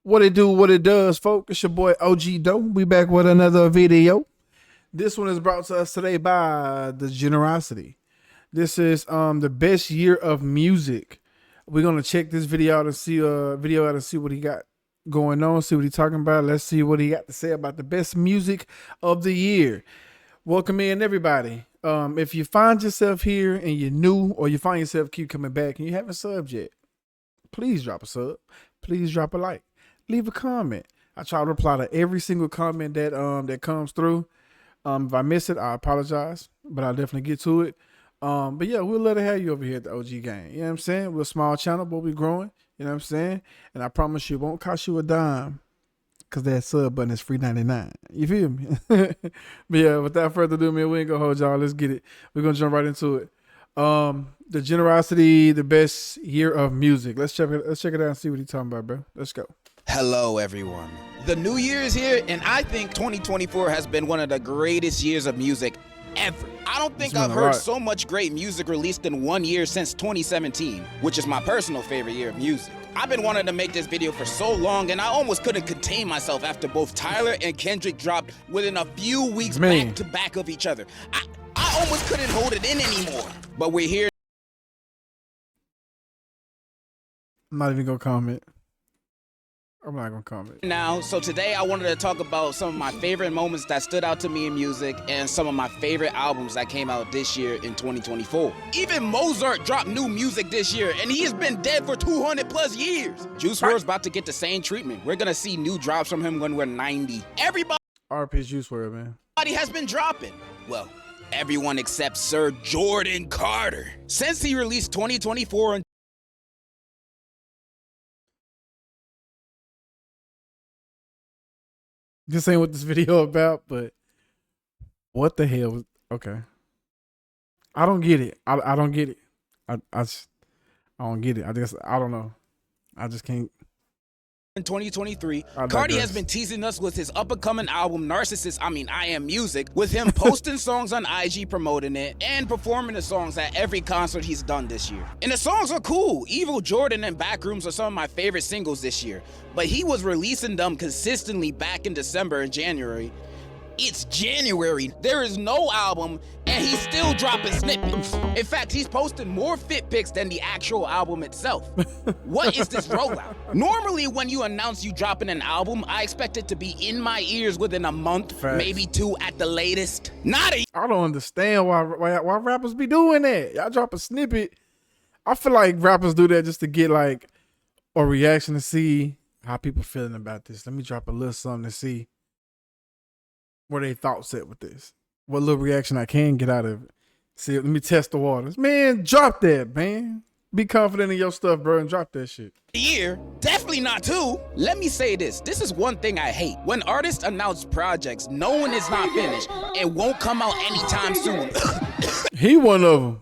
What it do, what it does, folks. It's your boy OG Doe. We back with another video. This one is brought to us today by the Generosity. This is the best year of music. We're gonna check this video out and see what he got going on, see what he's talking about. Let's see what he got to say about the best music of the year. Welcome in, everybody. If you find yourself here and you're new, or you find yourself keep coming back and you haven't subbed yet, please drop a sub. Please drop a like. Leave a comment. I try to reply to every single comment that comes through. If I miss it, I apologize, but I'll definitely get to it. But yeah, we'll let it have you over here at the OG Gang. You know what I'm saying? We're a small channel, but we're growing. You know what I'm saying? And I promise you, it won't cost you a dime, because that sub button is free 99. You feel me? But yeah, without further ado, man, we ain't gonna hold y'all. Let's get it. We're gonna jump right into it. The Generosity, the best year of music. Let's check it out and see what he's talking about, bro. Let's go. Hello, everyone. The new year is here, and I think 2024 has been one of the greatest years of music ever. I don't think I've heard so much great music released in 1 year since 2017, which is my personal favorite year of music. I've been wanting to make this video for so long, and I almost couldn't contain myself after both Tyler and Kendrick dropped within a few weeks back to back of each other. I almost couldn't hold it in anymore. But we're here. I'm not even gonna comment. I'm not gonna comment now. So today I wanted to talk about some of my favorite moments that stood out to me in music and some of my favorite albums that came out this year in 2024. Even Mozart dropped new music this year, and he has been dead for 200 plus years. Juice WRLD's about to get the same treatment. We're gonna see new drops from him when we're 90. Everybody RP Juice WRLD, man. Has been dropping. Well, everyone except Sir Jordan Carter. Since he released 2024 and this ain't what this video about, but what the hell? Okay, I don't get it. I don't get it. I don't get it. I don't know. I just can't. In 2023, Cardi has been teasing us with his up-and-coming album Narcissist, I Am Music, with him posting songs on IG promoting it and performing the songs at every concert he's done this year. And the songs are cool. Evil Jordan and Backrooms are some of my favorite singles this year, but he was releasing them consistently back in December and January. It's January, there is no album, and he's still dropping snippets. In fact, he's posting more fit pics than the actual album itself. What is this rollout? Normally, when you announce you dropping an album, I expect it to be in my ears within a month, maybe 2 at the latest. I don't understand why rappers be doing that. Y'all drop a snippet. I feel like rappers do that just to get like a reaction to see how people feeling about this. Let me drop a little something to see where they thoughts at with this. What little reaction I can get out of it. See, let me test the waters. Man, drop that, man. Be confident in your stuff, bro, and drop that shit. Year, definitely not 2. Let me say this. This is one thing I hate. When artists announce projects, knowing it's not finished, it won't come out anytime soon. He one of them.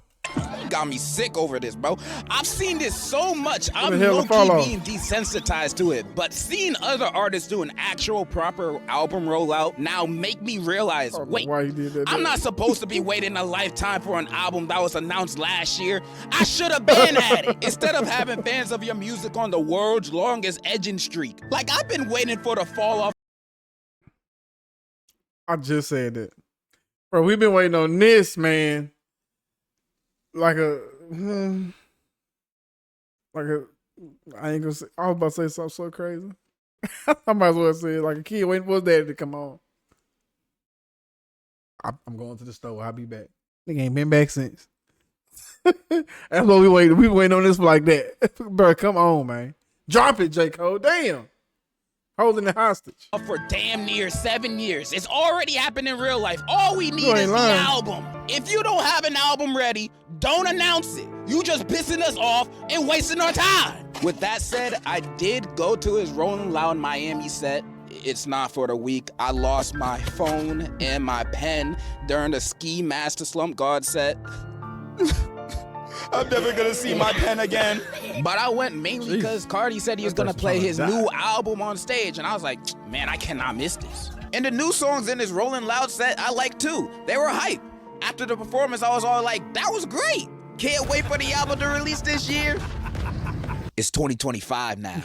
Got me sick over this, bro. I've seen this so much. I'm low-key being desensitized to it, but seeing other artists do an actual proper album rollout now make me realize, wait, why you did that, I'm not supposed to be waiting a lifetime for an album that was announced last year. I should have been at it instead of having fans of your music on the world's longest edging streak. Like, I've been waiting for the fall off. I just said that, bro. We've been waiting on this, man. I ain't gonna say, I was about to say something so crazy. I might as well say it like a kid waiting for his daddy to come on. I'm going to the store. I'll be back. Nigga ain't been back since. That's what we waiting. We waiting on this for like that. Bro, come on, man. Drop it, J. Cole. Damn. Holding it hostage. For damn near 7 years. It's already happened in real life. All we need is the album. If you don't have an album ready, don't announce it. You just pissing us off and wasting our time. With that said, I did go to his Rolling Loud Miami set. It's not for the weak. I lost my phone and my pen during the Ski Master Slump God set. I'm never gonna see my pen again. But I went mainly because Cardi said he was gonna play his new album on stage, and I was like, man, I cannot miss this. And the new songs in his Rolling Loud set, I like too. They were hype. After the performance, I was all like, that was great. Can't wait for the album to release this year. It's 2025 now.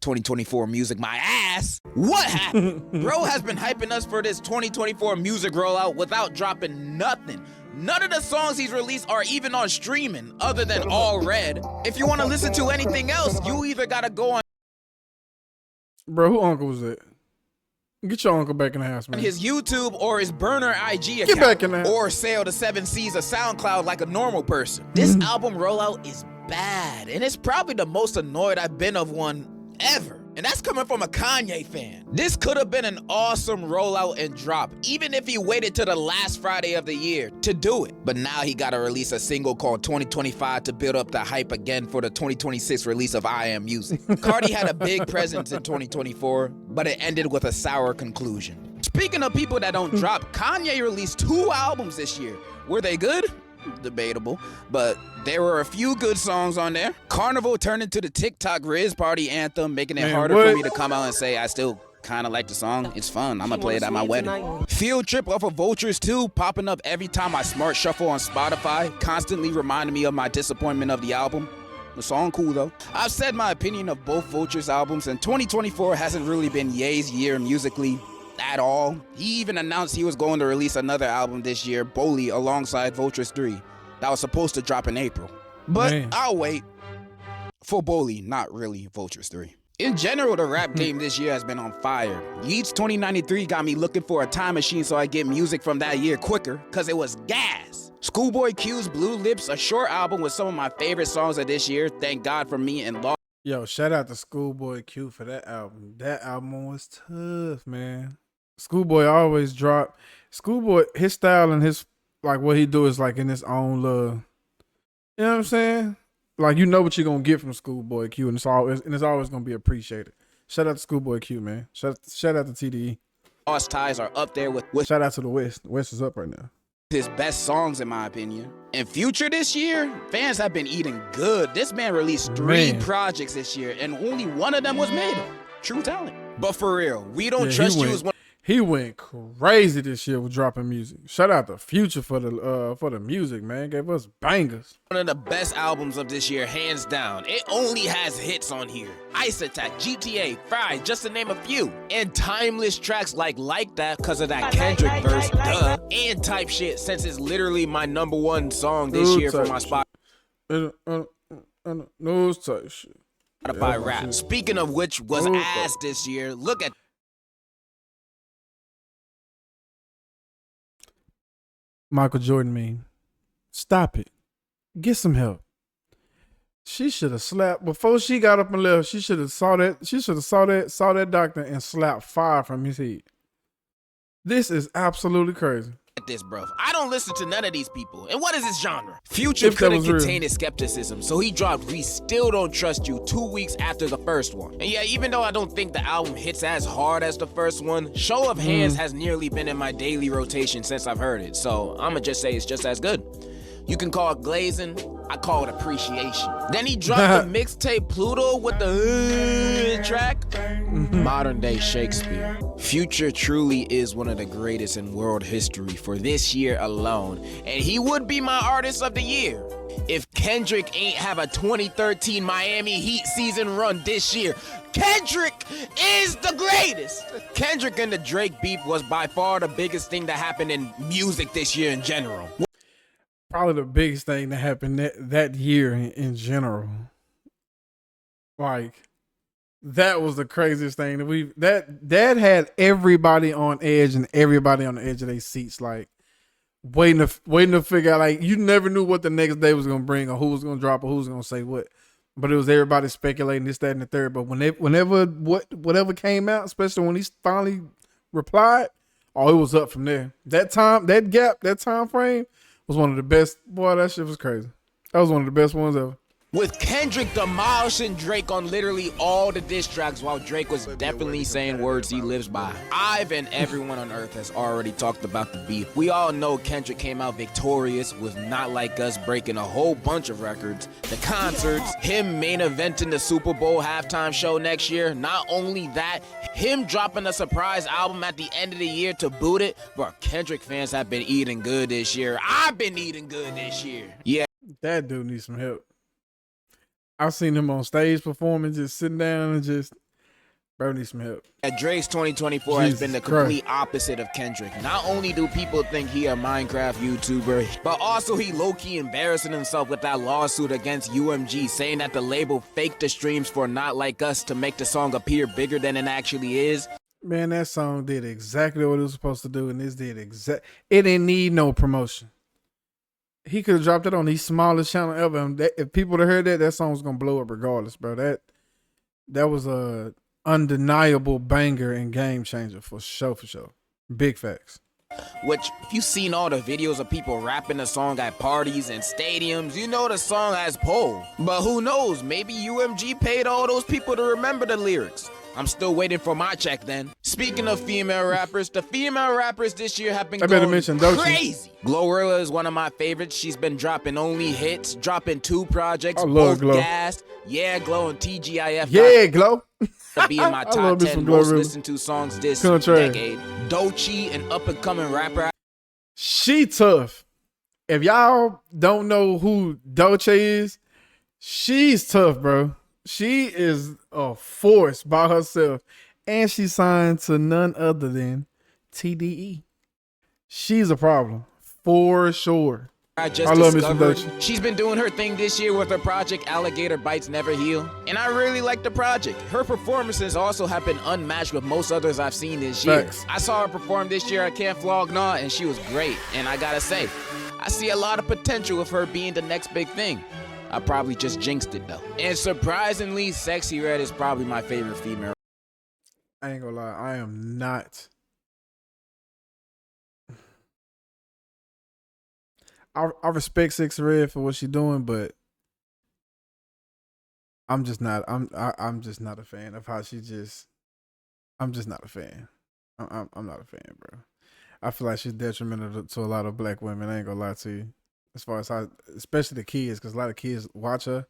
2024 music my ass. What happened? Bro has been hyping us for this 2024 music rollout without dropping nothing. None of the songs he's released are even on streaming other than All Red. If you want to listen to anything else, you either gotta go on Bro, who uncle was that? Get your uncle back in the house, man. his YouTube or his burner IG account. Get back in there. Or sail the 7 seas of SoundCloud like a normal person. This album rollout is bad, and it's probably the most annoyed I've been of one ever. And that's coming from a Kanye fan. This could have been an awesome rollout and drop, even if he waited till the last Friday of the year to do it. But now he gotta release a single called 2025 to build up the hype again for the 2026 release of MUISC. Cardi had a big presence in 2024, but it ended with a sour conclusion. Speaking of people that don't drop, Kanye released 2 albums this year. Were they good? Debatable, but there were a few good songs on there. Carnival turned into the TikTok Riz Party anthem, making it harder for me to come out and say I still kind of like the song. It's fun. I'm gonna play it at my wedding. Field Trip off of Vultures 2, popping up every time I smart shuffle on Spotify, constantly reminding me of my disappointment of the album. The song cool though. I've said my opinion of both Vultures albums, and 2024 hasn't really been Ye's year musically at all. He even announced he was going to release another album this year, Bully, alongside Vultures 3. That was supposed to drop in April. But I'll wait for Bully, not really Vultures 3. In general, the rap game this year has been on fire. Yeats 2093 got me looking for a time machine so I get music from that year quicker, cause it was gas. Schoolboy Q's Blue Lips, a short album with some of my favorite songs of this year, Thank God for Me and Lost. Yo, shout out to Schoolboy Q for that album. That album was tough, man. Schoolboy always drop. Schoolboy, his style and his, like, what he do is like in his own little, you know what I'm saying? Like, you know what you're gonna get from Schoolboy Q, and it's always gonna be appreciated. Shout out to Schoolboy Q, man. Shout out to TDE. Lost Ties are up there with shout out to the West. The West is up right now. His best songs, in my opinion. In Future this year, fans have been eating good. This man released 3 projects this year, and only one of them was made. True talent. But for real, We Don't Trust You is one. He went crazy this year with dropping music. Shout out to Future for the music, man. Gave us bangers. One of the best albums of this year, hands down. It only has hits on here. Ice Attack, GTA, Fry, just to name a few. And timeless tracks like That, cause of that Kendrick verse, duh. And Type Shit, since it's literally my #1 song this year for my spot. No type shit. Spotify rap. Speaking of which was ass this year, look at Michael Jordan meme. Stop it. Get some help. She should have slapped before she got up and left. She should have saw that doctor and slapped fire from his head. This is absolutely crazy. This, bro. I don't listen to none of these people. And what is this genre? Future couldn't contain his skepticism, so he dropped We Still Don't Trust You 2 weeks after the first one. And yeah, even though I don't think the album hits as hard as the first one, Show of Hands has nearly been in my daily rotation since I've heard it. So I'ma just say it's just as good. You can call it glazing, I call it appreciation. Then he dropped the mixtape Pluto with the track. Modern day Shakespeare. Future truly is one of the greatest in world history for this year alone. And he would be my artist of the year if Kendrick ain't have a 2013 Miami Heat season run this year. Kendrick is the greatest. Kendrick and the Drake beef was by far the biggest thing that happened in music this year in general. Probably the biggest thing that happened that year in general. Like, that was the craziest thing that had everybody on edge and everybody on the edge of their seats, like waiting to figure out. Like, you never knew what the next day was gonna bring or who was gonna drop or who was gonna say what. But it was everybody speculating this, that, and the third. But whatever came out, especially when he finally replied, it was up from there. That time frame was one of the best. Boy, that shit was crazy. That was one of the best ones ever. With Kendrick demolishing Drake on literally all the diss tracks while Drake was definitely saying words he lives by. I've and everyone on earth has already talked about the beef. We all know Kendrick came out victorious with Not Like Us breaking a whole bunch of records. The concerts, him main eventing the Super Bowl halftime show next year. Not only that, him dropping a surprise album at the end of the year to boot it. But Kendrick fans have been eating good this year. I've been eating good this year. Yeah. That dude needs some help. I've seen him on stage performing, just sitting down and just, Bro needs some help. Drake's 2024 has been the complete opposite of Kendrick. Not only do people think he a Minecraft YouTuber, but also he low-key embarrassing himself with that lawsuit against UMG, saying that the label faked the streams for Not Like Us to make the song appear bigger than it actually is. Man, that song did exactly what it was supposed to do, and this did it didn't need no promotion. He could have dropped it on the smallest channel ever. And if people had heard that song was gonna blow up regardless, bro. That was a undeniable banger and game changer for sure, for sure. Big facts. Which, if you've seen all the videos of people rapping the song at parties and stadiums, you know the song has pull. But who knows, maybe UMG paid all those people to remember the lyrics. I'm still waiting for my check then. Speaking of female rappers, the female rappers this year have been going crazy. Glorilla is one of my favorites. She's been dropping only hits, dropping 2 projects, both gassed. Yeah, Glow and TGIF. Yeah, Glow. To be in my top 10 most listened to songs this decade. Doechii, an up-and-coming rapper. She tough. If y'all don't know who Doechii is, she's tough, bro. She is a force by herself. And she signed to none other than TDE. She's a problem. For sure. I love me some Doechii. She's been doing her thing this year with her project Alligator Bites Never Heal. And I really like the project. Her performances also have been unmatched with most others I've seen this year. Facts. I saw her perform this year at Camp Flog Gnaw, and she was great. And I gotta say, I see a lot of potential of her being the next big thing. I probably just jinxed it though. And surprisingly, Sexy Red is probably my favorite female. I ain't gonna lie, I am not. I respect Sexy Red for what she's doing, but I'm just not. I'm just not a fan of how she just. I'm just not a fan. I'm not a fan, bro. I feel like she's detrimental to a lot of black women. I ain't gonna lie to you. As far as how, especially the kids, because a lot of kids watch her,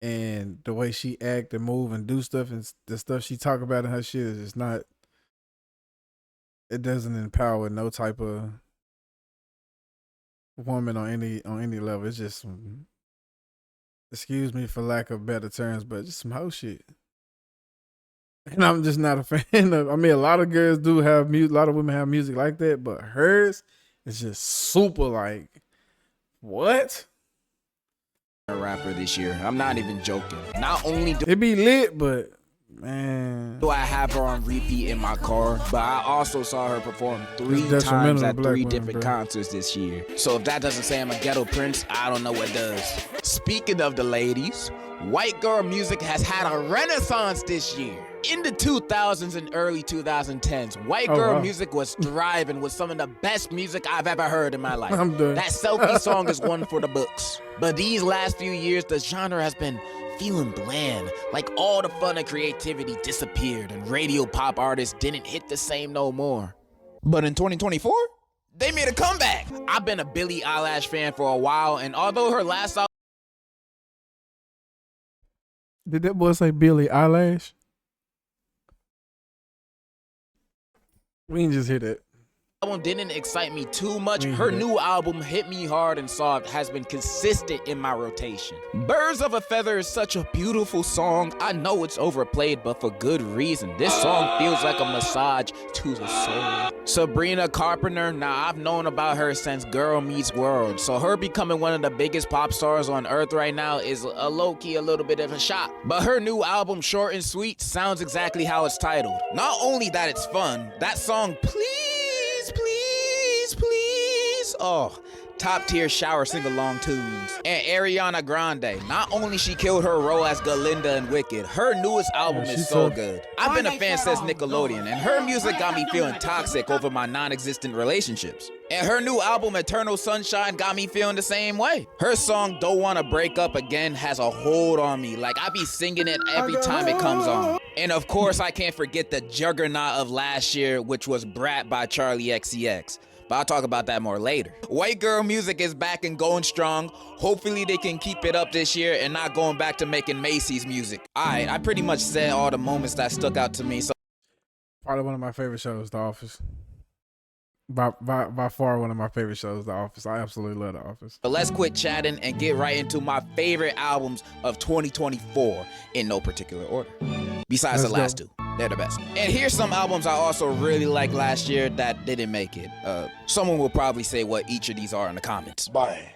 and the way she act and move and do stuff, and the stuff she talk about in her shit is just not. It doesn't empower no type of woman on any level. It's just, excuse me for lack of better terms, but just some hoe shit. And I'm just not a fan of. I mean, a lot of girls do have music. A lot of women have music like that, but hers is just super like. What? A rapper this year. I'm not even joking. Not only do it be lit, but man, do I have her on repeat in my car, but I also saw her perform 3 times at 3 different concerts this year. So if that doesn't say I'm a ghetto prince, I don't know what does. Speaking of the ladies, white girl music has had a renaissance this year. In the 2000s and early 2010s, white girl music was thriving with some of the best music I've ever heard in my life. I'm done. That Selfie song is one for the books. But these last few years, the genre has been feeling bland. Like all the fun and creativity disappeared and radio pop artists didn't hit the same no more. But in 2024, they made a comeback. I've been a Billie Eilish fan for a while, and although her last album... Did that boy say Billie Eilish? We can just hear that. Album didn't excite me too much. Her new album, Hit Me Hard and Soft, has been consistent in my rotation. Birds of a Feather is such a beautiful song. I know it's overplayed, but for good reason. This song feels like a massage to the soul. Sabrina Carpenter, now I've known about her since Girl Meets World, so her becoming one of the biggest pop stars on earth right now is a low-key a little bit of a shock. But her new album, Short and Sweet, sounds exactly how it's titled. Not only that it's fun, that song, Please, Please, Please, oh, top tier shower sing-along tunes. And Ariana Grande, not only she killed her role as Galinda in Wicked, her newest album is so good. I've been a fan since Nickelodeon, and her music got me feeling toxic over my non-existent relationships. And her new album, Eternal Sunshine, got me feeling the same way. Her song, Don't Wanna Break Up Again, has a hold on me. Like, I be singing it every time it comes on. And of course, I can't forget the juggernaut of last year, which was Brat by Charlie XCX. But I'll talk about that more later. White girl music is back and going strong. Hopefully they can keep it up this year and not going back to making Macy's music. Alright, I pretty much said all the moments that stuck out to me. So probably one of my favorite shows, The Office. By far one of my favorite shows, The Office. I absolutely love The Office. But let's quit chatting and get right into my favorite albums of 2024 in no particular order. Besides the last two. They're the best. And here's some albums I also really liked last year that didn't make it. Someone will probably say what each of these are in the comments. Bye.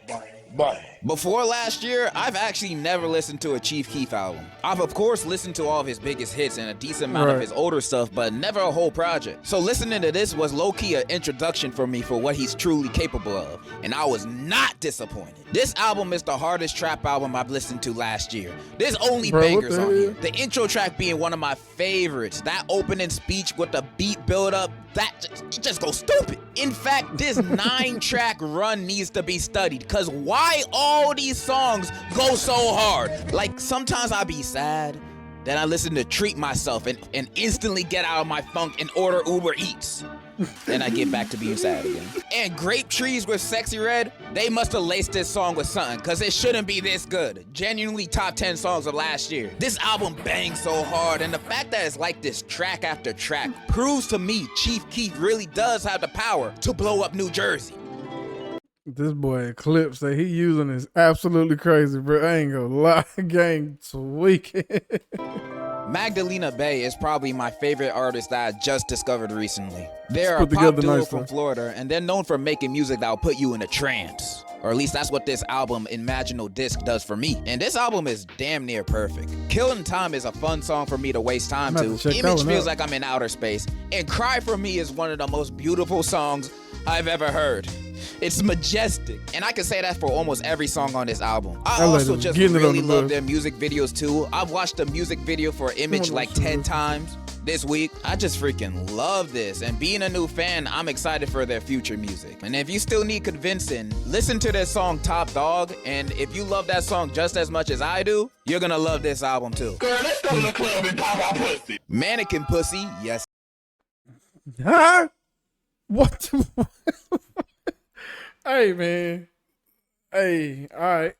Before last year, I've actually never listened to a Chief Keef album. I've of course listened to all of his biggest hits and a decent amount of his older stuff, but never a whole project. So listening to this was low-key an introduction for me for what he's truly capable of, and I was not disappointed. This album is the hardest trap album I've listened to last year. There's only bangers on here. The intro track being one of my favorites. That opening speech with the beat build up, it just goes stupid. In fact, this 9-track run needs to be studied, cause why all these songs go so hard? Like sometimes I be sad, then I listen to Treat Myself and instantly get out of my funk and order Uber Eats. Then I get back to being sad again. And Grape Trees with Sexy Red, they must have laced this song with something, cause it shouldn't be this good. Genuinely top 10 songs of last year. This album bangs so hard, and the fact that it's like this track after track proves to me Chief Keef really does have the power to blow up New Jersey. This boy Eclipse that he using is absolutely crazy, bro. I ain't gonna lie, gang tweaking. Magdalena Bay is probably my favorite artist that I just discovered recently. They're a pop duo from Florida, and they're known for making music that will put you in a trance. Or at least that's what this album, Imaginal Disc, does for me. And this album is damn near perfect. Killing Time is a fun song for me to waste time to. Image feels like I'm in outer space. And Cry for Me is one of the most beautiful songs I've ever heard. It's majestic, and I can say that for almost every song on this album. I also just really love their music videos too. I've watched the music video for Image like 10 times this week. I just freaking love this, and being a new fan, I'm excited for their future music. And if you still need convincing, listen to their song Top Dog, and if you love that song just as much as I do, you're gonna love this album too. Girl, let's go to the club and pop our pussy. Mannequin Pussy, yes. Huh? What? Hey, man. Hey, all right.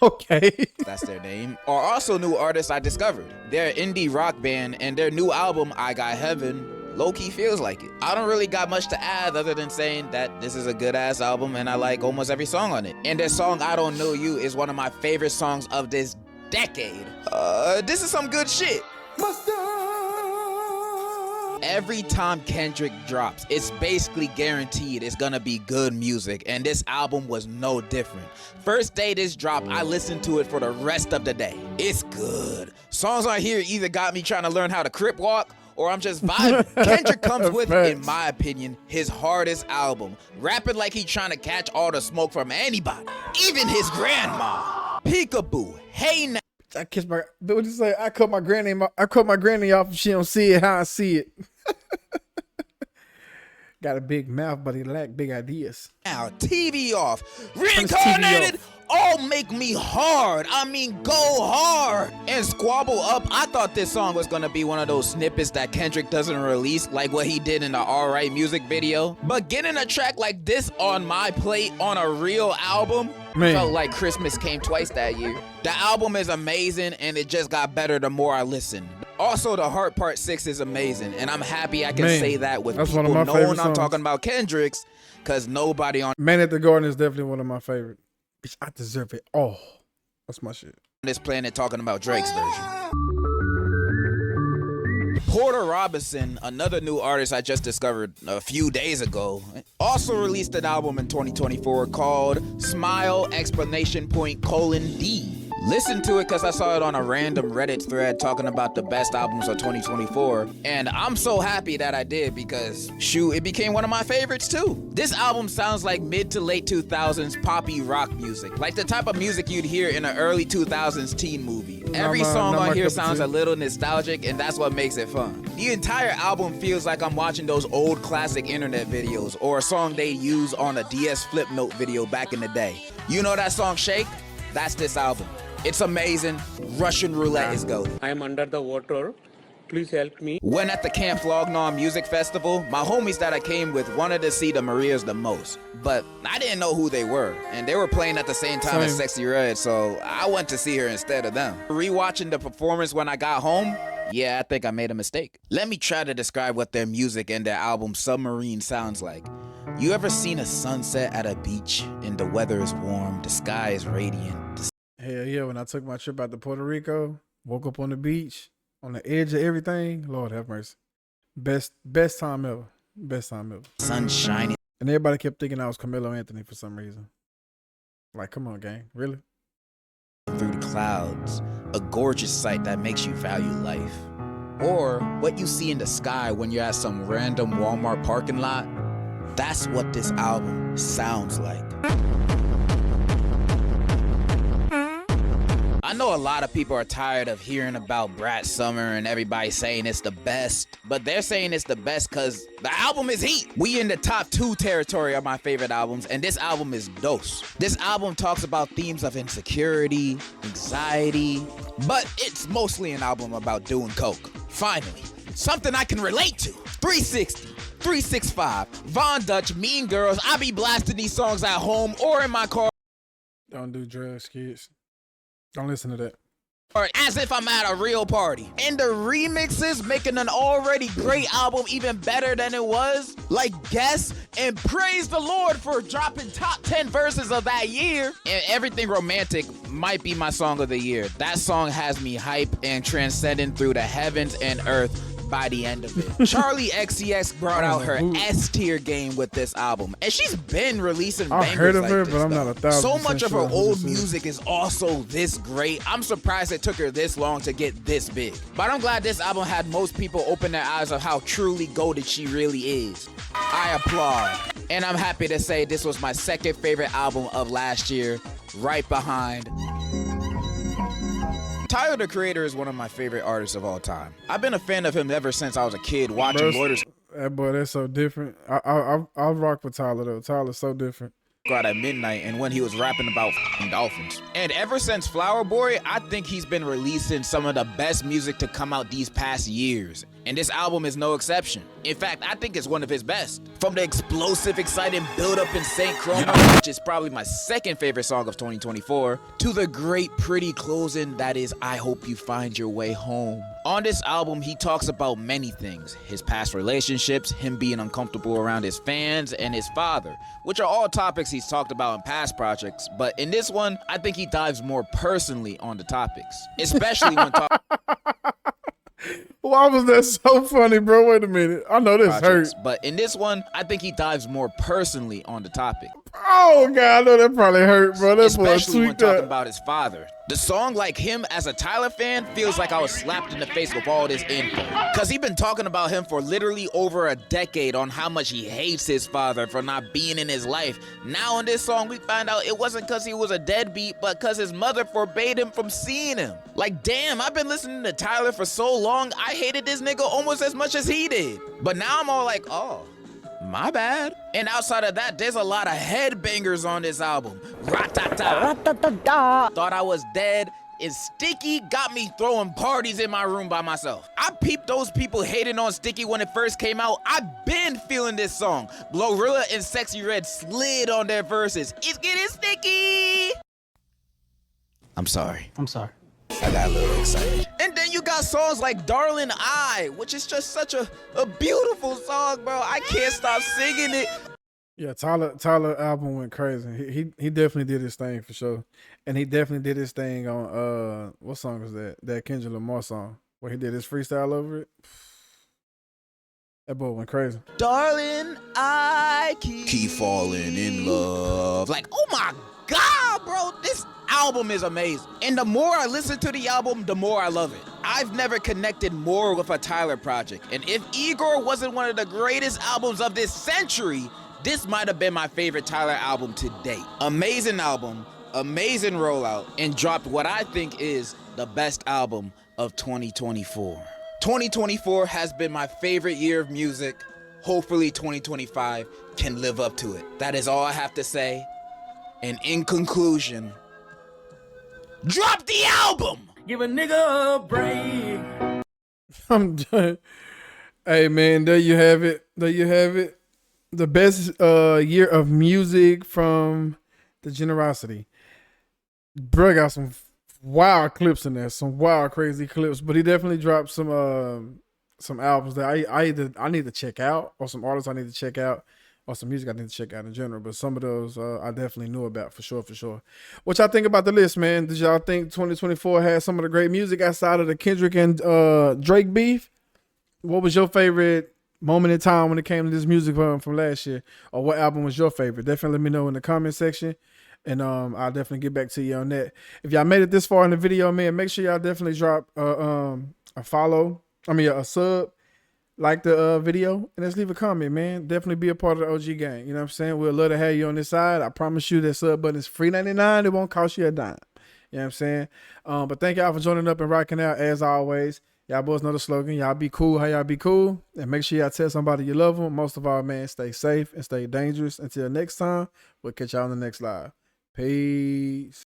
Okay. That's their name. Are also new artists I discovered. They're an indie rock band, and their new album, I Got Heaven, low-key feels like it. I don't really got much to add other than saying that this is a good-ass album, and I like almost every song on it. And their song, I Don't Know You, is one of my favorite songs of this decade. This is some good shit. Every time Kendrick drops, it's basically guaranteed it's gonna be good music, and this album was no different. First day this dropped, I listened to it for the rest of the day. It's good. Songs on here either got me trying to learn how to crip walk, or I'm just vibing. Kendrick comes with, in my opinion, his hardest album. Rapping like he's trying to catch all the smoke from anybody, even his grandma. Peekaboo, Hey Now. I kiss my. What you say? I cut my granny. I cut my granny off if she don't see it how I see it. Got a big mouth, but he lack big ideas. Now, TV off. Reincarnated. Oh, make me hard. I mean, go hard. And Squabble Up. I thought this song was gonna be one of those snippets that Kendrick doesn't release, like what he did in the Alright music video. But getting a track like this on my plate on a real album, felt like Christmas came twice that year. The album is amazing, and it just got better the more I listened. Also, The Heart Part 6 is amazing, and I'm happy I can say that with people knowing I'm talking about Kendrick's, because nobody on Man at the Garden is definitely one of my favorite. Bitch, I deserve it all. That's my shit. This planet talking about Drake's version. Porter Robinson, another new artist I just discovered a few days ago, also released an album in 2024 called Smile! D. Listen to it because I saw it on a random Reddit thread talking about the best albums of 2024, and I'm so happy that I did because, shoot, it became one of my favorites too. This album sounds like mid to late 2000s poppy rock music, like the type of music you'd hear in an early 2000s teen movie. Every song on here sounds a little nostalgic, and that's what makes it fun. The entire album feels like I'm watching those old classic internet videos or a song they used on a DS flip note video back in the day. You know that song Shake? That's this album. It's amazing. Russian Roulette is goated. I am under the water. Please help me. When at the Camp Flognon Music Festival, my homies that I came with wanted to see the Marias the most, but I didn't know who they were, and they were playing at the same time as Sexy Red, so I went to see her instead of them. Rewatching the performance when I got home, yeah, I think I made a mistake. Let me try to describe what their music and their album Submarine sounds like. You ever seen a sunset at a beach and the weather is warm, the sky is radiant? Hell yeah, when I took my trip out to Puerto Rico, woke up on the beach, on the edge of everything. Lord have mercy. Best time ever. Best time ever. Sun shining And everybody kept thinking I was Carmelo Anthony for some reason. Like, come on, gang. Really? through the clouds, a gorgeous sight that makes you value life. Or what you see in the sky when you're at some random Walmart parking lot. That's what this album sounds like. I know a lot of people are tired of hearing about Brat Summer and everybody saying it's the best, but they're saying it's the best because the album is heat. We in the top 2 territory of my favorite albums, and this album is dose. This album talks about themes of insecurity, anxiety, but it's mostly an album about doing coke. Finally, something I can relate to. 360. 365, Von Dutch, Mean Girls. I be blasting these songs at home or in my car. Don't do drugs, kids. Don't listen to that. Or as if I'm at a real party. And the remixes making an already great album even better than it was. Like Guess and Praise the Lord for dropping top 10 verses of that year. And Everything Romantic might be my song of the year. That song has me hype and transcending through the heavens and earth by the end of it. Charlie XCX brought out her S-tier game with this album, and she's been releasing bangers. I've heard of like her, this, but I'm though. not 1,000% So much of her sure who old this is. music is also this great. I'm surprised it took her this long to get this big. But I'm glad this album had most people open their eyes of how truly goated she really is. I applaud. And I'm happy to say this was my second favorite album of last year, right behind Tyler, the Creator, is one of my favorite artists of all time. I've been a fan of him ever since I was a kid watching Loiters That boy, that's so different. I'll rock with Tyler though. Tyler's so different. out at midnight and when he was rapping about dolphins. And ever since Flower Boy, I think he's been releasing some of the best music to come out these past years. And this album is no exception. In fact, I think it's one of his best. From the explosive, exciting build-up in St. Chroma, which is probably my second favorite song of 2024, to the great, pretty closing that is I Hope You Find Your Way Home. On this album, he talks about many things. His past relationships, him being uncomfortable around his fans, and his father, which are all topics he's talked about in past projects. But in this one, I think he dives more personally on the topics, especially when talking Why was that so funny, bro? Wait a minute. I know this hurt. projects. But in this one, I think he dives more personally on the topic, Oh God, I know that probably hurt, bro. That boy especially when tweaked talking up. about his father. The song, like him as a Tyler fan, feels like I was slapped in the face with all this info. Cause he been talking about him for literally over a decade on how much he hates his father for not being in his life. Now in this song, we find out it wasn't cause he was a deadbeat, but cause his mother forbade him from seeing him. Like, damn, I've been listening to Tyler for so long, I hated this nigga almost as much as he did. But now I'm all like, oh, my bad. And outside of that, there's a lot of headbangers on this album. Ra-ta-ta. Thought I Was Dead and Sticky got me throwing parties in my room by myself. I peeped those people hating on Sticky when it first came out. I've been feeling this song. Glorilla and Sexy Red slid on their verses. It's getting sticky. I'm sorry. I got a little excited. And then you got songs like Darling I, which is just such a beautiful song, bro. I can't stop singing it. Yeah, Tyler album went crazy. He definitely did his thing for sure, and he definitely did his thing on what song was that? That Kendrick Lamar song where he did his freestyle over it. That boy went crazy. Darling, I keep falling in love. Like, oh my God, bro, this album is amazing. And the more I listen to the album, the more I love it. I've never connected more with a Tyler project. And if Igor wasn't one of the greatest albums of this century, this might have been my favorite Tyler album to date. Amazing album, amazing rollout, and dropped what I think is the best album of 2024. 2024 has been my favorite year of music. Hopefully 2025 can live up to it. That is all I have to say. And in conclusion, drop the album! Give a nigga a break. I'm done. Hey man, there you have it. The best year of music from the Generosity. Bro got some wild clips in there, some wild crazy clips, but he definitely dropped some albums that I need to check out, or some artists I need to check out, or some music I need to check out in general. But some of those I definitely knew about for sure. What y'all think about the list, man? Did y'all think 2024 had some of the great music outside of the Kendrick and Drake beef? What was your favorite moment in time when it came to this music from last year? Or what album was your favorite? Definitely let me know in the comment section. And I'll definitely get back to you on that. If y'all made it this far in the video, man, make sure y'all definitely drop a follow. A sub. Like the video, and let's leave a comment, man. Definitely be a part of the OG gang. You know what I'm saying? We'd love to have you on this side. I promise you that sub button is free 99. It won't cost you a dime. You know what I'm saying? But thank y'all for joining up and rocking out as always. Y'all boys know the slogan. Y'all be cool how y'all be cool. And make sure y'all tell somebody you love them. Most of all, man, stay safe and stay dangerous. Until next time, we'll catch y'all on the next live. Peace.